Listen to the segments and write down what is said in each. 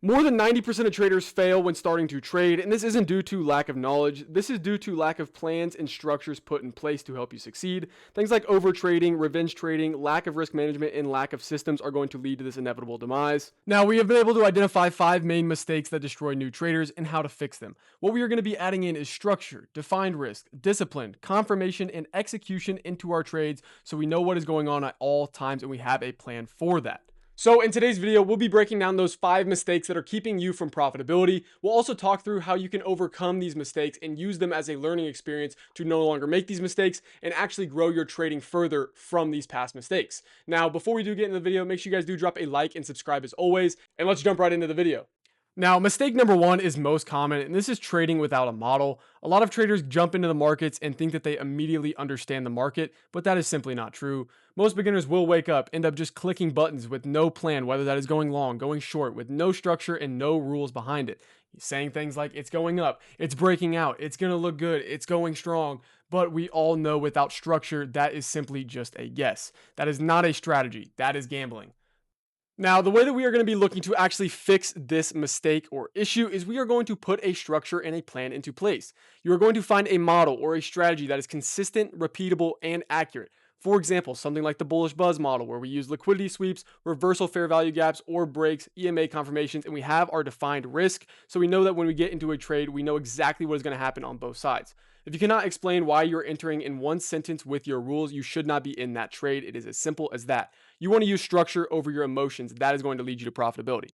More than 90% of traders fail when starting to trade, and this isn't due to lack of knowledge. This is due to lack of plans and structures put in place to help you succeed. Things like overtrading, revenge trading, lack of risk management, and lack of systems are going to lead to this inevitable demise. Now, we have been able to identify 5 main mistakes that destroy new traders and how to fix them. What we are going to be adding in is structure, defined risk, discipline, confirmation, and execution into our trades so we know what is going on at all times and we have a plan for that. So in today's video, we'll be breaking down those 5 mistakes that are keeping you from profitability. We'll also talk through how you can overcome these mistakes and use them as a learning experience to no longer make these mistakes and actually grow your trading further from these past mistakes. Now, before we do get into the video, make sure you guys do drop a like and subscribe as always, and let's jump right into the video. Now, mistake number 1 is most common, and this is trading without a model. A lot of traders jump into the markets and think that they immediately understand the market, but that is simply not true. Most beginners will wake up, end up just clicking buttons with no plan, whether that is going long, going short, with no structure and no rules behind it. Saying things like, it's going up, it's breaking out, it's going to look good, it's going strong. But we all know without structure, that is simply just a guess. That is not a strategy, that is gambling. Now, the way that we are going to be looking to actually fix this mistake or issue is we are going to put a structure and a plan into place. You are going to find a model or a strategy that is consistent, repeatable, and accurate. For example, something like the bullish buzz model where we use liquidity sweeps, reversal fair value gaps, or breaks, EMA confirmations, and we have our defined risk. So we know that when we get into a trade, we know exactly what is going to happen on both sides. If you cannot explain why you're entering in one sentence with your rules, you should not be in that trade. It is as simple as that. You want to use structure over your emotions. That is going to lead you to profitability.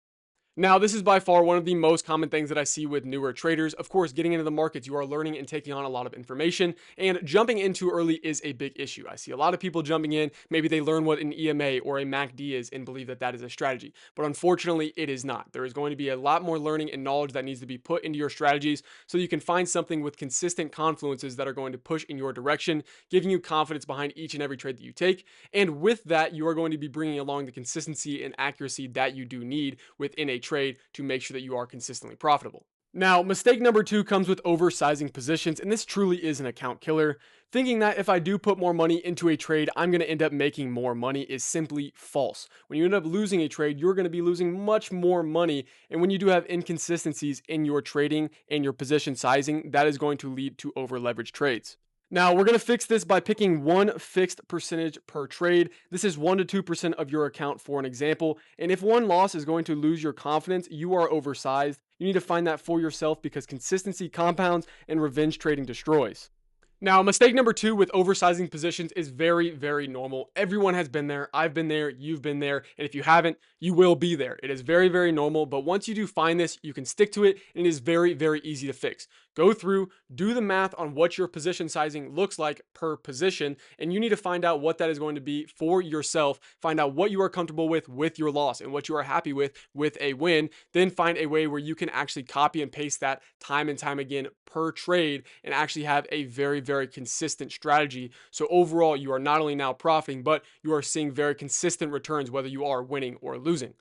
Now, this is by far one of the most common things that I see with newer traders. Of course, getting into the markets, you are learning and taking on a lot of information, and jumping in too early is a big issue. I see a lot of people jumping in, maybe they learn what an EMA or a MACD is and believe that that is a strategy, but unfortunately, it is not. There is going to be a lot more learning and knowledge that needs to be put into your strategies so you can find something with consistent confluences that are going to push in your direction, giving you confidence behind each and every trade that you take, and with that, you are going to be bringing along the consistency and accuracy that you do need within a trade to make sure that you are consistently profitable. Now, mistake number 2 comes with oversizing positions, and this truly is an account killer. Thinking that if I do put more money into a trade, I'm going to end up making more money is simply false. When you end up losing a trade, you're going to be losing much more money, and when you do have inconsistencies in your trading and your position sizing, that is going to lead to over-leveraged trades. Now, we're going to fix this by picking one fixed percentage per trade. This is 1 to 2% of your account for an example. And if one loss is going to lose your confidence, you are oversized. You need to find that for yourself because consistency compounds and revenge trading destroys. Now, mistake number 2 with oversizing positions is very, very normal. Everyone has been there. I've been there. You've been there. And if you haven't, you will be there. It is very, very normal. But once you do find this, you can stick to it. And it is very, very easy to fix. Go through, do the math on what your position sizing looks like per position. And you need to find out what that is going to be for yourself. Find out what you are comfortable with your loss and what you are happy with a win. Then find a way where you can actually copy and paste that time and time again per trade and actually have a very, very consistent strategy. So overall, you are not only now profiting, but you are seeing very consistent returns, whether you are winning or losing.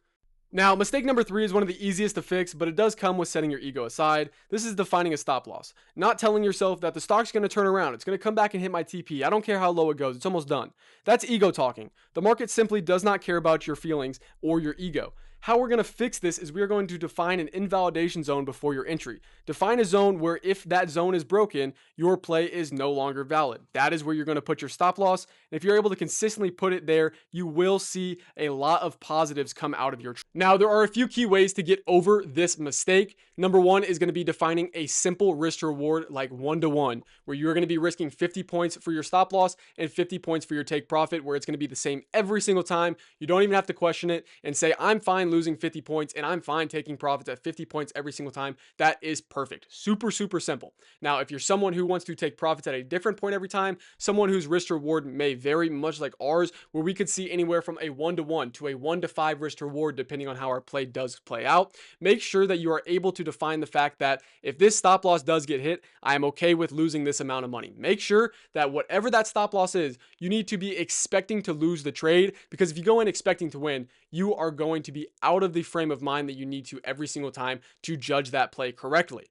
Now, mistake number 3 is one of the easiest to fix, but it does come with setting your ego aside. This is defining a stop loss. Not telling yourself that the stock's going to turn around. It's going to come back and hit my TP. I don't care how low it goes. It's almost done. That's ego talking. The market simply does not care about your feelings or your ego. How we're going to fix this is we are going to define an invalidation zone before your entry. Define a zone where if that zone is broken, your play is no longer valid. That is where you're going to put your stop loss. And if you're able to consistently put it there, you will see a lot of positives come out of your trade. Now, there are a few key ways to get over this mistake. Number 1 is going to be defining a simple risk to reward like 1-to-1, where you're going to be risking 50 points for your stop loss and 50 points for your take profit, where it's going to be the same every single time. You don't even have to question it and say, I'm fine losing 50 points and I'm fine taking profits at 50 points every single time. That is perfect. Super, super simple. Now, if you're someone who wants to take profits at a different point every time, someone whose risk to reward may vary, much like ours, where we could see anywhere from a 1-to-1 to a 1-to-5 risk to reward, depending on how our play does play out. Make sure that you are able to define the fact that if this stop loss does get hit, I am okay with losing this amount of money. Make sure that whatever that stop loss is, you need to be expecting to lose the trade, because if you go in expecting to win, you are going to be out of the frame of mind that you need to every single time to judge that play correctly.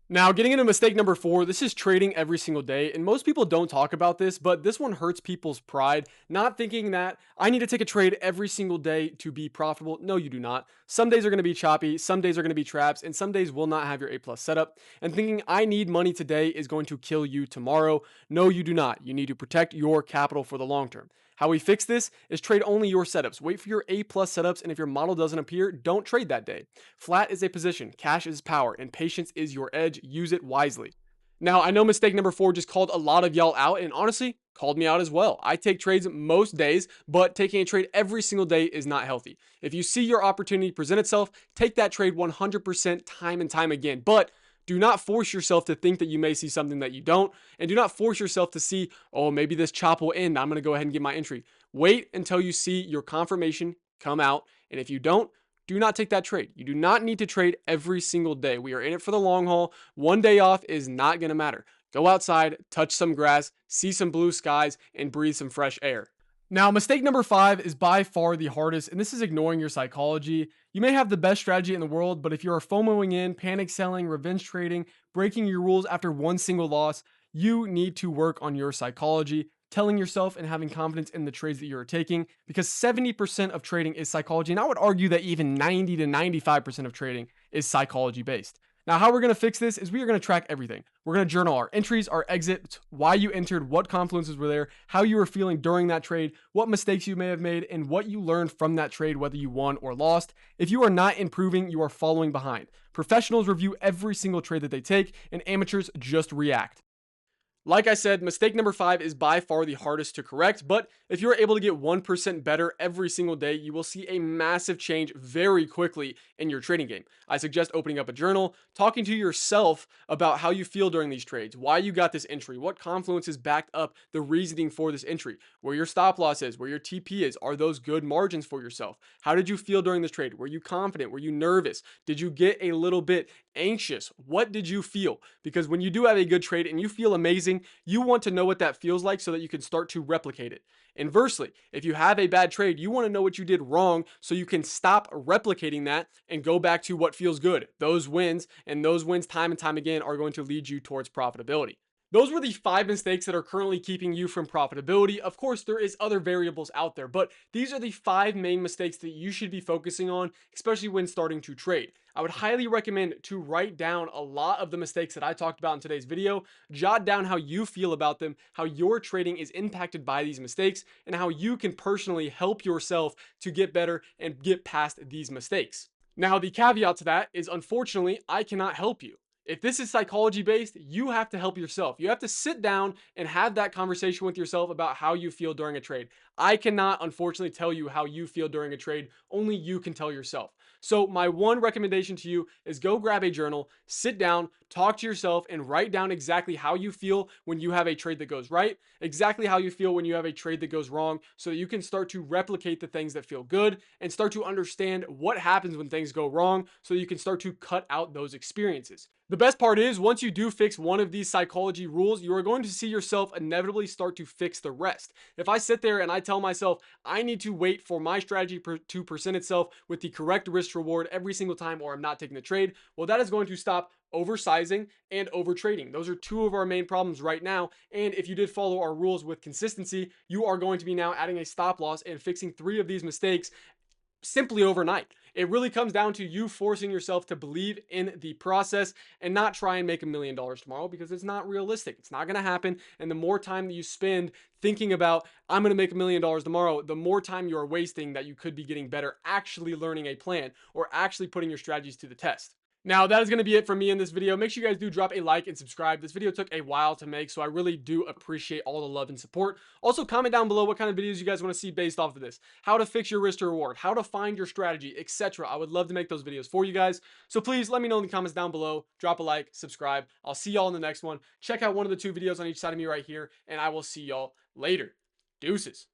Now, getting into mistake number 4, this is trading every single day. And most people don't talk about this, but this one hurts people's pride, not thinking that I need to take a trade every single day to be profitable. No, you do not. Some days are going to be choppy, some days are going to be traps, and some days will not have your A plus setup. And thinking I need money today is going to kill you tomorrow. No, you do not. You need to protect your capital for the long term. How we fix this is trade only your setups. Wait for your A plus setups, and if your model doesn't appear, don't trade that day. Flat is a position, cash is power, and patience is your edge. Use it wisely. Now, I know mistake number 4 just called a lot of y'all out, and honestly, called me out as well. I take trades most days, but taking a trade every single day is not healthy. If you see your opportunity present itself, take that trade 100% time and time again. But do not force yourself to think that you may see something that you don't, and do not force yourself to see, oh, maybe this chop will end. I'm going to go ahead and get my entry. Wait until you see your confirmation come out, and if you don't, do not take that trade. You do not need to trade every single day. We are in it for the long haul. One day off is not going to matter. Go outside, touch some grass, see some blue skies, and breathe some fresh air. Now, mistake number 5 is by far the hardest, and this is ignoring your psychology. You may have the best strategy in the world, but if you are FOMOing in, panic selling, revenge trading, breaking your rules after one single loss, you need to work on your psychology, telling yourself and having confidence in the trades that you are taking, because 70% of trading is psychology, and I would argue that even 90 to 95% of trading is psychology based. Now, how we're going to fix this is we are going to track everything. We're going to journal our entries, our exits, why you entered, what confluences were there, how you were feeling during that trade, what mistakes you may have made, and what you learned from that trade, whether you won or lost. If you are not improving, you are falling behind. Professionals review every single trade that they take, and amateurs just react. Like I said, mistake number 5 is by far the hardest to correct, but if you're able to get 1% better every single day, you will see a massive change very quickly in your trading game. I suggest opening up a journal, talking to yourself about how you feel during these trades, why you got this entry, what confluences backed up the reasoning for this entry, where your stop loss is, where your TP is, are those good margins for yourself? How did you feel during this trade? Were you confident? Were you nervous? Did you get a little bit anxious? What did you feel? Because when you do have a good trade and you feel amazing, you want to know what that feels like so that you can start to replicate it. Inversely, if you have a bad trade, you want to know what you did wrong so you can stop replicating that and go back to what feels good. Those wins, and those wins time and time again, are going to lead you towards profitability. Those were the 5 mistakes that are currently keeping you from profitability. Of course, there is other variables out there, but these are the 5 main mistakes that you should be focusing on, especially when starting to trade. I would highly recommend to write down a lot of the mistakes that I talked about in today's video, jot down how you feel about them, how your trading is impacted by these mistakes, and how you can personally help yourself to get better and get past these mistakes. Now, the caveat to that is, unfortunately, I cannot help you. If this is psychology based, you have to help yourself. You have to sit down and have that conversation with yourself about how you feel during a trade. I cannot, unfortunately, tell you how you feel during a trade. Only you can tell yourself. So my one recommendation to you is go grab a journal, sit down, talk to yourself, and write down exactly how you feel when you have a trade that goes right, exactly how you feel when you have a trade that goes wrong, so that you can start to replicate the things that feel good and start to understand what happens when things go wrong, so you can start to cut out those experiences. The best part is, once you do fix one of these psychology rules, you are going to see yourself inevitably start to fix the rest. If I sit there and I tell myself I need to wait for my strategy to present itself with the correct risk reward every single time, or I'm not taking the trade, well, that is going to stop oversizing and overtrading. Those are 2 of our main problems right now. And if you did follow our rules with consistency, you are going to be now adding a stop loss and fixing 3 of these mistakes simply overnight. It really comes down to you forcing yourself to believe in the process and not try and make $1 million tomorrow, because it's not realistic. It's not going to happen. And the more time that you spend thinking about, I'm going to make $1 million tomorrow, the more time you are wasting that you could be getting better, actually learning a plan or actually putting your strategies to the test. Now, that is going to be it from me in this video. Make sure you guys do drop a like and subscribe. This video took a while to make, so I really do appreciate all the love and support. Also, comment down below what kind of videos you guys want to see based off of this. How to fix your risk to reward, how to find your strategy, etc. I would love to make those videos for you guys. So please let me know in the comments down below. Drop a like, subscribe. I'll see y'all in the next one. Check out one of the 2 videos on each side of me right here, and I will see y'all later. Deuces.